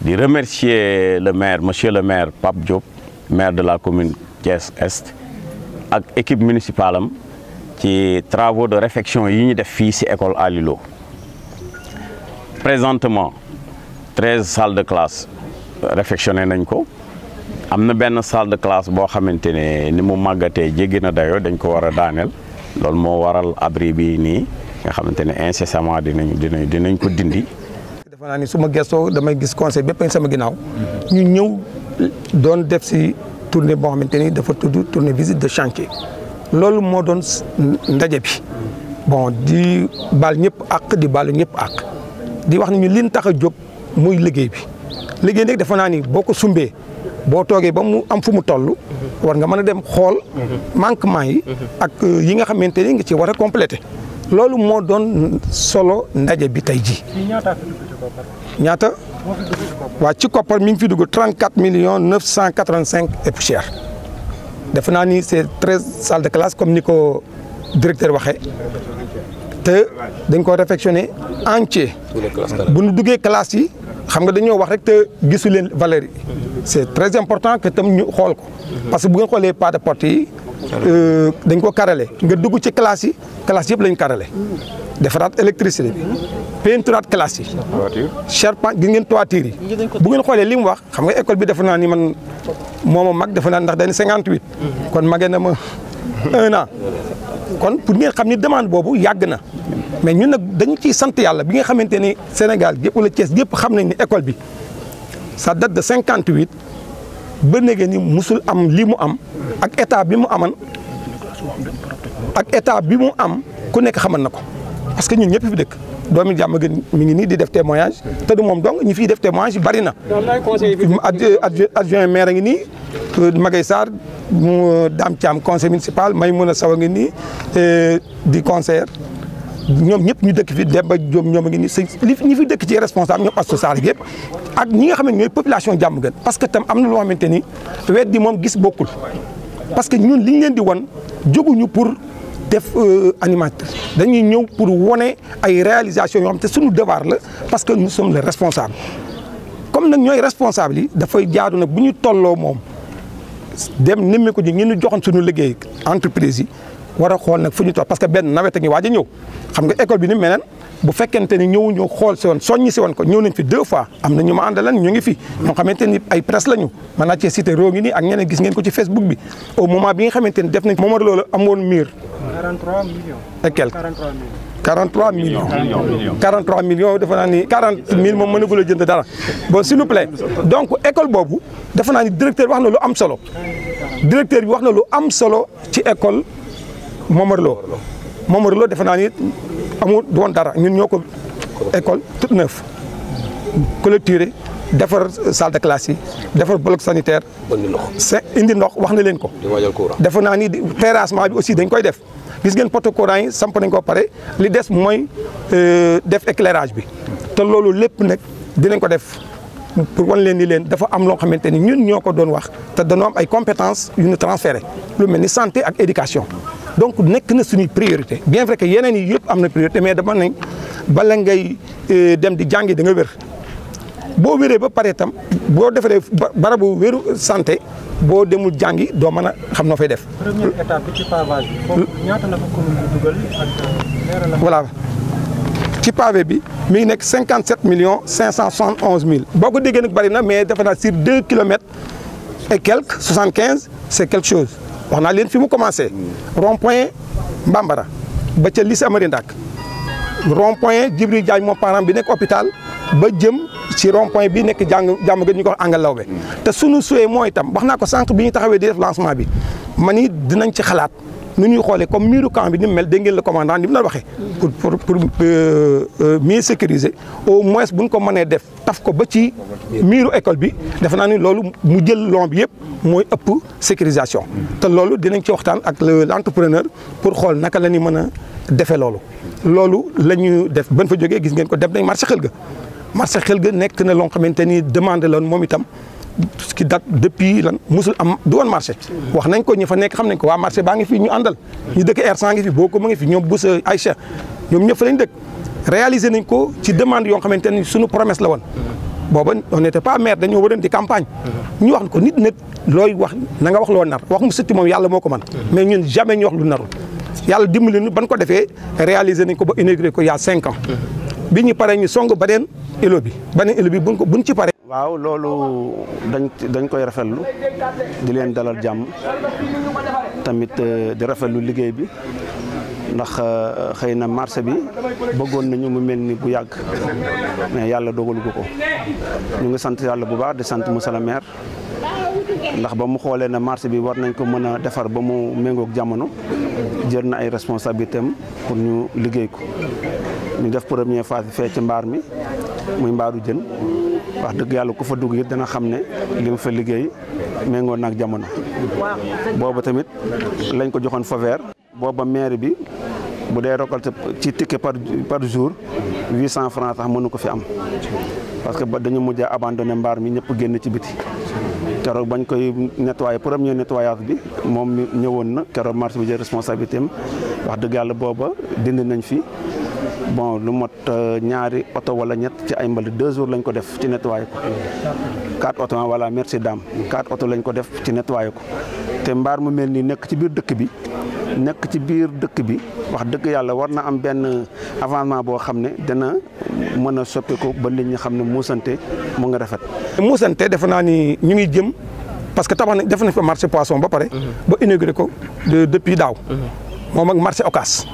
di remercier le maire monsieur le maire Pape Diop maire de la commune Thiès Est ak équipe municipale am ci travaux de réfection yi ñu def fii ci école Ali Lo présentement 13 salles de classe réfectionné nañ ko am na benn salle de classe boo xamante ne ni mu màggatee jéggi na dayoo dañ ko war a daaneel loolu moo waral abri bi nii nga xamante ne incessamment dinañ ko dindi. defe naa ni su ma gëstoo damay gis conseil bépp sama ginnaaw ñu ñëw doon def ci tournée boo xamante ni dafa tudd tournée visite de chantier loolu moo doon ndaje bi bon di baal ñëpp àq di baalu ñëpp àq di wax ni ñu liñ tax a jóg muy liggéey bi liggéey nag defe naa ni boo ko sumbee boo toogee ba mu am fu mu toll war nga mën a dem xool manquement yi ak yi nga xamante ni nga ci war a complété loolu moo doon solo ndaje bi tey ji ñaata waa ci koppar mi ngi fi dugg 34 millions 985 et poussière defe naa ni c'est 13 salles de classe comme ni ko directeur waxee te dañ ko réfectionné entier bu ñu duggee classe yi xam nga dañoo wax rek te gisu leen valeur yi c'est très important que tam ñu xool ko parce que bu ngeen xoolee pas de porte yi dañ ko carrelé nga dugg ci classe yi classe yëpp lañ carrelé defaraat électricité bi peinturaat classe yi charpente gis ngeen toiture yi bu ngeen xoolee li mu wax xam nga école bi defe naa ni man mooma mag defe naa ndax dañ 58 kon magee na ma 1 an kon pour ngeen xam ni demande boobu yàgg na mais ñun nag dañu ciy sant yàlla bi nga xamante ni Sénégal gépp wala Thiès gépp xam nañ ni école bi ça date de 58 ba léegi ni musul am li mu am ak état bi mu aman ak état bi mu am ku nekk xaman na ko parce que ñun ñëpp fi dëkk doomi jàmm gën mi ngi nii di def témoignage te du moom donc ñi fiy def témoignage yu bari na adjoint maire a ngi nii Magay Sarr mu Dame Thiam conseil municipal Maymouna Sow a ngi nii di conseiller ñoom ñëpp ñu dëkk fi Demba Diop ñoom a ngi nii ñi fi dëkk ci responsable ñoom Astou Sarr yëpp ak ñi nga xam ne ñooy population jàmm gën parce que tam am na loo xamante ni wet di moom gis bokkul parce que ñun liñ leen di wan jóguñu pour def animateur dañuy ñëw pour wone ay réalisations yoo xam te suñu devoir la parce que nous sommes les responsables comme nag ñooy responsable yi dafay jaadu nag bu ñu tolloo moom dem nemme ko ji ñu joxoon suñu liggéey entreprise yi war a xool nag fu ñu toll parce que benn nawet a ngi waaj a ñëw xam nga école bi ni meneen bu fekkente ni ñëwuñu xool si woon soññi si woon ko ñëw nañ fi 2 fois am na ñu ma àndalan ñu ngi fi ñoo xamante ni ay presse la ñu mën naa cee cité roo ngi nii ak ñeneen gis ngeen ko ci Facebook bi au moment bi nga xamante ni def nañ Momar Lo la amoon mur 43 millions et quelque 43 millions 43 millions defe naa ni 40 000 moom mënagul a jënd dara bon s'il vous plaît donc école boobu defe naa ni directeur wax na lu am solo directeur bi wax na lu am solo ci école Momar Lo defe naa ni amul doon dara ñun ñoo ko école toute neuf clôturé defar salle de classe yi defar bloc sanitaire indi ndox wax na leen ko defe naa ni terrassement bi aussi dañ koy def gis ngeen poteau courant yi samp nañ ko pare li des mooy def éclairage bi te loolu lépp nag dinañ ko def pour wan leen ni leen dafa am loo xamante ni ñun ñoo ko doon wax te dañoo am ay compétences yu ñu transféré lu mel ni santé ak éducation donc nekk na suñuy priorité bien vrai que yeneen yi yëpp am na priorité mais dama nañ bala ngay dem di jàngi da nga wér boo wéree ba pare tam boo defaree barabu wéru santé boo demul jàngi doo mën a xam noo fay def. première étape bi ci pavage bi foofu ñaata la ko commune bi dugal ak voilà ci pavé bi mi ngi nekk 57 millions 571 mille boo ko déggee nag bari na mais defe naa sur 2 kilomètres et quelques 75 c'est quelque chose wax naa leen fi mu commencé rond-point Mbambara ba ca lycée Amary Ndak rond-point Djibril Diagne moom parent bi nekk hôpital ba jëm ci rond-point bi nekk jàmm gën ñu ko wax Angal Lawbe te sunu souhait mooy itam wax naa ko sànq bi ñu taxawee di def lancement bi ma ni dinañ ci xalaat nu ñuy xoolee comme miiru camp bi ni mu mel dégg ngeen le commandant ni mu la waxee pour mieux sécuriser au moins bu ñu ko mënee def taf ko ba ci miiru école bi defe naa ni loolu mu jël long bi yëpp mooy ëpp sécurisation te loolu dinañ ci waxtaan ak l'entrepreneur pour xool naka la ñuy mën a defee loolu la ñu def ban fa jógee gis ngeen ko dem nañ marché xel ga marché xel ga nekk na loo xamante ni demande la moom itam qui date depuis lan musul am du woon marché wax nañ ko ñi fa nekk xam nañ ko waa marché baa ngi fi ñu àndal ñu dëkk R100 ngi fi boo ko mu ngi fi ñoom Boussa Aïcha ñoom ñëpp fa lañ dëkk réaliser nañ ko ci demande yoo xamante ni suñu promesse la woon booba on n'était pas maire dañoo waroon di campagne ñu wax ko nit looy wax na nga wax loo nar wax mu sëtti moom yàlla moo ko man mais ñun jamais ñu wax lu narul yàlla dimbali ñu ban ko defee réaliser nañ ko ba inauguré ko il y a 5 ans bi ñu paree ñu song beneen élo bi buñ ci paree. waaw loolu dañ koy rafetlu di leen dalal jàmm tamit di rafetlu liggéey bi ndax xëy na marché bi bëggoon nañu mu mel ni bu yàgg mais yàlla dogalu ko ñu ngi sant yàlla bu baax di sant monsieur le maire ndax ba mu xoolee ne marché bi war nañ ko mën a defar ba mu méngoog jamono jël na ay responsabilités am pour ñu liggéey ko ñu def première phase bi fee ci mbaar mi muy mbaaru jën wax dëgg yàlla ku fa dugg it dana xam ne li mu fa liggéey méngoo naag jamono booba tamit lañ ko joxoon feu vert booba maire bi bu dee récolte ci ticket par jour 800 francs sax mënu ko fi am parce que dañu mujj a abandonné mbaar mi ñëpp génn ci biti keroog bañ koy nettoyé premier nettoyage bi moom mi ñëwoon na keroog marché bi jël responsabilité am wax dëgg yàlla booba dindi nañ fi bon lu mot ñaari oto wala ñett ci ay mbalit 2 jours lañ ko def ci nettoyé ko 4 oto voilà merci dame 4 oto lañ ko def ci nettoyé ko te mbaar mu mel nii nekk ci biir dëkk bi wax dëgg yàlla war na am benn avancement boo xam ne dana mën a soppeeku ba nit ñi xam ne muusante mu nga rafet. muusante defe naa ni ñu ngi jëm parce que tabax na def nañ fa marché poisson ba pare. ba inauguré ko depuis daaw. moom ak marché Ocass.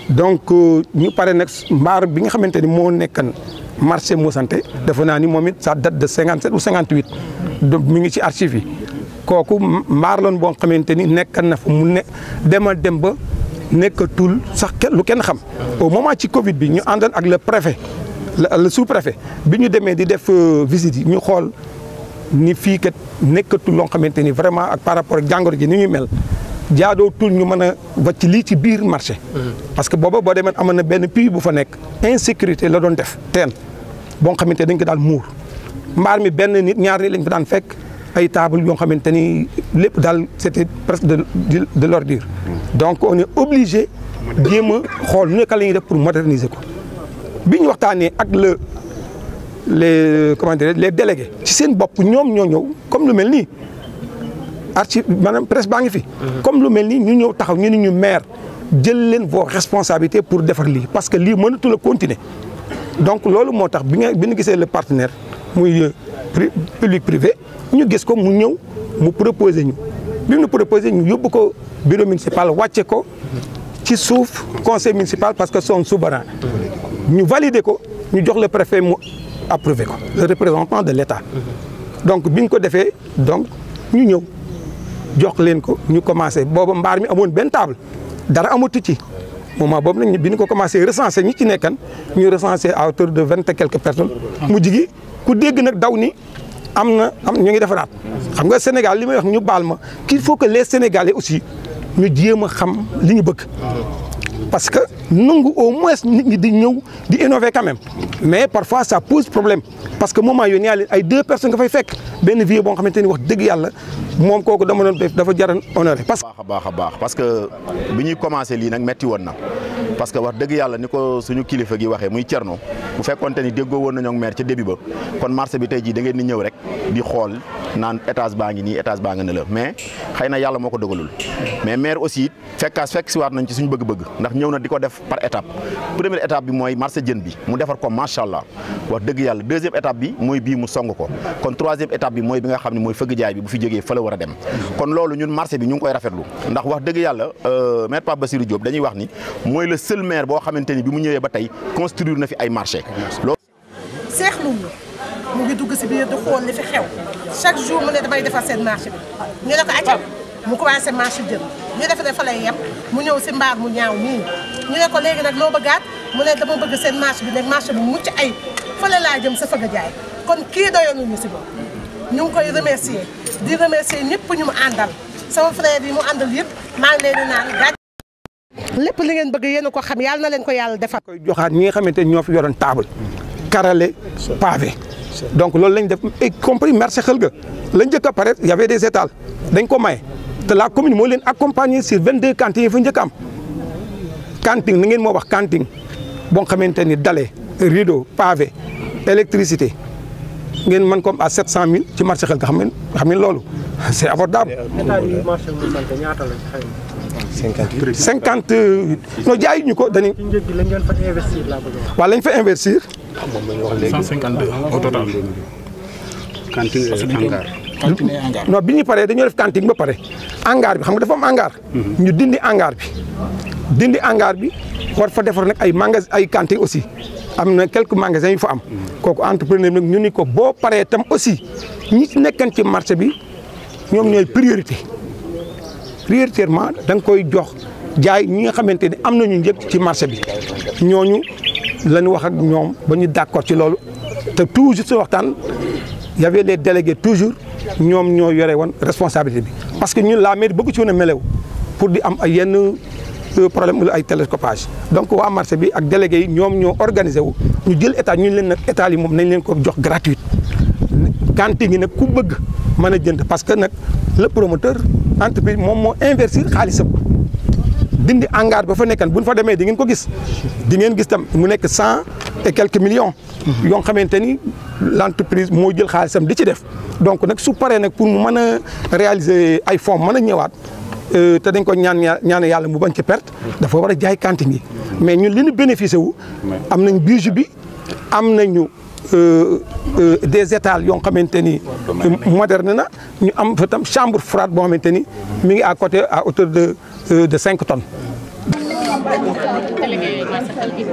donc ñu pare nag mbaar bi nga xamante ni moo nekkan marché muusante defe naa ni moom it ça date de 57 ou 58 donc mi ngi ci archive yi. kooku mbaar loon boo xamante ni nekkan na fa mu ne dem ba nekkatul sax lu kenn xam au moment ci Covid bi ñu àndal ak le préfet le sous-préfet bi ñu demee di def visite yi ñu xool ni fii kat nekkatul loo xamante ni vraiment ak par rapport ak jàngoro ji ni ñuy mel jaadootul ñu mën a wàcc lii ci biir marché. parce que booba boo demee amoon na benn puits bu fa nekk insécurité la doon def teen boo xamante dañ ko daal muur mbaar mi benn nit ñaar nit lañ fa daan fekk. ay table yoo xamante ni lépp daal c'était presque de l'ordure donc on est obligé jéem a xool naka la ñuy def pour moderniser ko bi ñu waxtaanee ak les délégués ci seen bopp ñoom ñoo ñëw comme lu mel nii archive maanaam presse baa ngi fi. comme lu mel nii ñu ñëw taxaw ñu ne ñu maire jël leen vos responsabilités pour defar lii parce que lii mënatul a continuer donc loolu moo tax bi ñu gisee le partenaire muy public privé. ñu gis ko mu ñëw mu proposé ñu bi mu proposé ñu yóbbu ko bureau municipal wàcce ko ci suuf conseil municipal parce que son souverain ñu validé ko ñu jox le préfet mu approuvé ko le représentant de l'État donc bi ñu ko defee donc ñu ñëw jox leen ko ñu commencé booba mbaar mi amoon benn table dara amatu ci moment boobu nag bi ñu ko commencé recenser ñi ci nekkan ñu recenser à hauteur de 20 et quelques personnes mujj gi ku dégg nag daw ni am ñu ngi defaraat xam nga Sénégal li may wax ñu baal ma qu'il faut que les Sénégalais aussi ñu jéem a xam li ñu bëgg parce que nangu au moins nit ñi di ñëw di innover quand même mais parfois ça pose problème parce que moment yooyu ñaari ay 2 personnes nga fay fekk benn vieux boo xamante ni wax dëgg yàlla moom kooku dama doon def dafa jaran honoré parce que baax parce que bi ñuy commencé lii nag metti woon na parce que wax dëgg yàlla ni ko suñu kilifa gi waxee muy Thierno bu fekkonte ni déggoo woon nañoo ak maire ca début ba kon marché bi tey jii da ngeen di ñëw rek di xool naan étage baa ngi nii étage baa nga ne la mais xëy na yàlla moo ko dogalul mais maire aussi fekk si waat nañ ci suñu bëgg-bëgg ndax ñëw na di ko def par étape première étape bi mooy marché jën bi mu defar ko macha allah wax dëgg yàlla deuxième étape bi mooy bii mu song ko kon troisième étape bi mooy bi nga xam ne mooy fëgg jaay bi bu fi jógee fa la war a dem kon loolu ñun marché bi ñu ngi koy rafetlu ndax wax dëgg yàlla maire Pape Bassirou Diop dañuy wax ni mooy le seul maire boo xamante ni bi mu ñëwee ba tey construire na fi ay marché loolu seexlu mu ngi dugg si biir di xool li fi xew chaque jour mu ne damay defar seen marché bi ñu ne ko acam mu commencé marché jën ñu def ne fa lay yem mu ñëw si mbaar mu ñaaw nii ñu ne ko léegi nag loo bëggaat mu ne dama bëgg seen marché bi nag marché bu mucc ay fële laa jëm sa fëgg jaay kon kii doyoon ñu si bopp ñu ngi koy remercier di remercier ñëpp ñu mu àndal sama frère yi mu àndal yëpp maa ngi leen di naan gàcce lépp li ngeen bëgg yéen a ko xam yàlla na leen ko yàlla defal. koy joxaat ñi nga xamante ni ñoo fi yoroon table carrelé pavé donc loolu lañ def y compris marché xel ga lañ njëkk a pare y avait des étals dañ ko maye te la commune moo leen accompagner sur 22 cantines yi fa njëkk am cantine ni ngeen moo wax cantine boo xamante ni dale rideau pavé électricité ngeen mën ko am à 700000 ci marché xel nga xam ne loolu c'est abordable. état bi marché bu sant ñaata la xayma. 50 non jaayuñu ko dañuy. ci njëg gi lañ leen fa investir laa bëgg a wax. waaw lañ fa investir. 152 au total. cantine et hangar. cantine et hangar. non bi ñu paree dañoo def cantine ba pare hangar bi xam nga dafa am hangar. ñu dindi hangar bi war fa defar nag ay magasin ay cantine aussi am na quelques magasins yu fa am. kooku entrepreneur nag ñu ni ko boo paree tam aussi ñi ci nekkan ci marché bi ñoom ñooy prioritairement da nga koy jox jaay ñi nga xamante ni am nañu njëg ci marché bi ñooñu la ñu wax ak ñoom ba ñu d'accord ci loolu te toujours su waxtaan y avait les délégués toujours ñoom ñoo yore woon responsabilité bi parce que ñun la mairie bëgg ci woon a melew pour di am ay yenn problème wala ay télescopage donc waa marché bi ak délégués yi ñoom ñoo organisé wu ñu jël état ñu leen nag état yi moom nañ leen ko jox gratuite cantine yi nag ku bëgg mën a jënd parce que nag le promoteur entreprise moom moo investir xaalisam dindi hangar ba fa nekkan bu ñu fa demee di ngeen ko gis di ngeen gis tam mu nekk 100 et quelques millions. yoo xamante ni l'entreprise moo jël xaalisam di ci def donc nag su paree nag pour mu mën a réaliser ay fonds mën a ñëwaat te dañ ko ñaan yàlla mu bañ ci perte dafa war a jaay cantine yi mais ñun li ñu bénéficié wu am nañ bijou bi am nañu des étals yoo xamante ni moderne na ñu am fa tam chambre froide boo xamante ni mi ngi à côté à hauteur de 5 tonnes. délégué marché Xel gi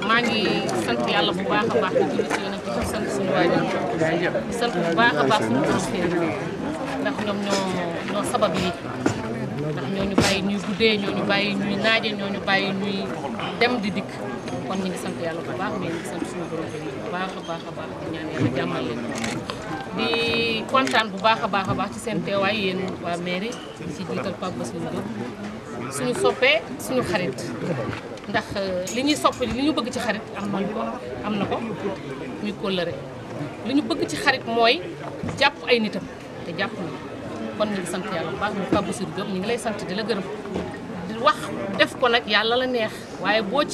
maa ngi sant yàlla bu baax a baax di julli ci yonent bi sant suñu waajur sant bu baax a baax suñu conseillers ndax ñoom ñoo sabab yi ndax ñoo ñu bàyyi ñuy guddee ñoo ñu bàyyi ñuy naaje ñoo ñu bàyyi ñuy dem di dikk kon ñu ngi sant yàlla bu baax mais ñu ngi sant suñu borom bi bu baax a baax a baax di ñaan yàlla jàmmal leen di kontaan bu baax a baax ci seen teewaay yéen waa mairie di ci jiital Pape Bassirou Diop suñu soppee suñu xarit ndax li ñuy sopp li ñu bëgg ci xarit am na ko muy kóllëre li ñu bëgg ci xarit mooy jàpp ay nitam te jàpp na kon ñu ngi sant yàlla bu baax mu Pape Bassirou Diop ñu ngi lay sant di la gërëm di wax def ko nag yàlla la neex waaye boo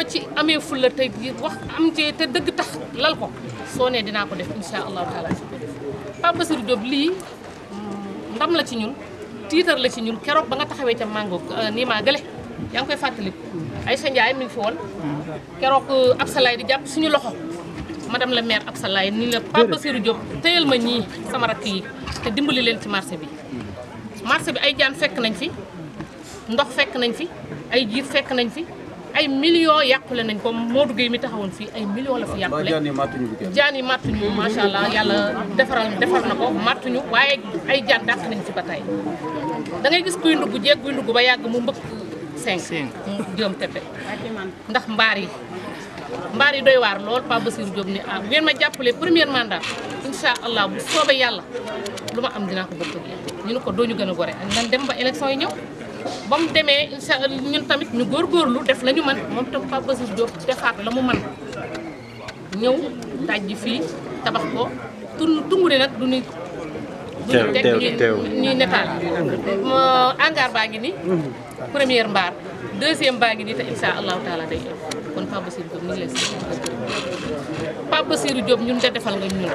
ci amee fulla te wax am ci te dëgg tax lal ko soo nee dinaa ko def insha allahu taala si ko def Pape Bassirou Diop lii ndam la ci ñun tiitar la ci ñun keroog ba nga taxawee ca mango nii maa gële yaa ngi koy fàttaliku Aïcha Ndiaye mi ngi fi woon keroog Absalaay di jàpp suñu loxo madame la maire Absalaay ni la Pape Bassirou Diop téyal ma ñii sama rakk yi te dimbali leen ci marché bi ay jaan fekk nañ fi ndox fekk nañ fi ay jiir fekk nañ fi ay millions yàqule nañ ko Modou Gueye mi taxawoon fii ay millions la fi yàqule jaan yi màttuñu macha allah yàlla defar na ko màttuñu waaye ay jaan dàq nañ fi ba tey da ngay gis kuy ndugg jeeg kuy ndugg ba yàgg mu mbëkk 5 mu jëm teppe ndax mbaar yi doy waar lool Pape Bassirou Diop ni bu ngeen ma jàppale premier mandat incha allah bu soobee yàlla lu ma am dinaa ko bokk ak yéen ñu ne ko doo ñu gën a gore nan dem ba élection yi ñëw ba mu demee incha allah ñun tamit ñu góorgóorlu def la ñu mën moom tam Pape Bassirou Diop defaat la mu mën ñëw dajji fii tabax ko tungu ne nag du ñu teg ñuy netaal hangar baa ngi ni première mbaar deuxième baa ngi ni te incha allahu taala day kon Pape Bassirou Diop ñu ngi lay sant Pape Bassirou Diop ñun de defal nga ñun